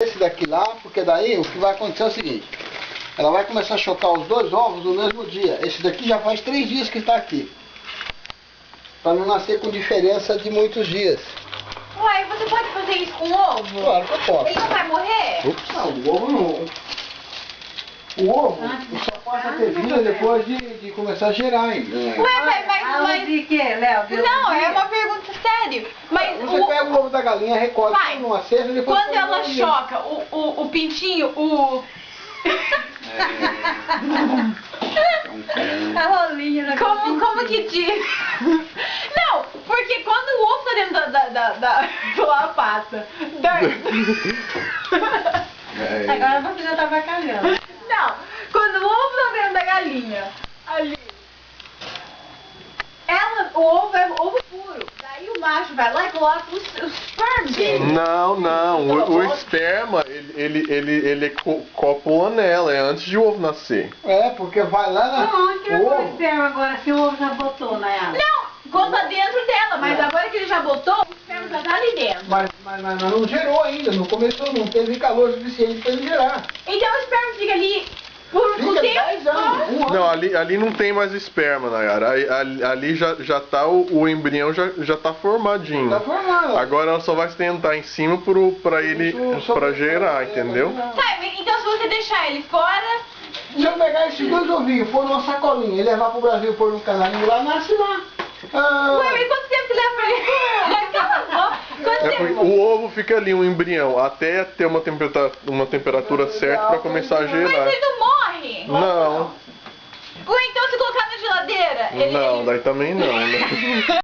esse daqui lá, porque daí o que vai acontecer é o seguinte. Ela vai começar a chocar os dois ovos no mesmo dia. Esse daqui já faz 3 dias que está aqui. Para não nascer com diferença de muitos dias. Uai, você pode fazer isso com ovo? Claro que eu posso. Ele não vai morrer? Não, o ovo não. O ovo só passa a ter vida depois de começar a gerar ainda. Ué, mas... de que, Léo? Não, é uma pergunta séria. Mas você pega o ovo da galinha, recolhe numa cesta e depois... Quando ela choca, o pintinho, A rolinha da Como que diz? Não, porque quando o ovo tá dentro da pata... Agora você já tá bacalhando. Não, quando o ovo tá dentro da galinha, ali, o ovo é ovo puro. Daí o macho vai lá e coloca os sperm dele. Não, o esperma, ele copula nela, é antes de o ovo nascer. É, porque vai lá na... Não, que vai esperma agora se o ovo já botou, né? Não, conta dentro dela, mas agora que ele já botou, o esperma já tá ali dentro. Mas não gerou ainda, não começou, não teve calor suficiente para ele gerar. Então o esperma fica ali por um Fica tempo. 10 anos, 1 ano. Não, ali não tem mais esperma, Nayara. Ali já tá, o embrião já tá formadinho. Tá formado. Agora ela só vai sentar em cima pra gerar, entendeu? Tá, então se você deixar ele fora... Se eu pegar esses 2 ovinhos, pôr numa sacolinha e levar pro Brasil, pôr num canarinho lá, nasce lá. Ué, mas quanto tempo que leva pra ele? Cala a boca. Quanto tempo? O ovo fica ali, um embrião, até ter uma temperatura certa pra começar a gerar. Mas ele não morre? Não, Ué, então se colocar na geladeira, ele... não, daí também não, né?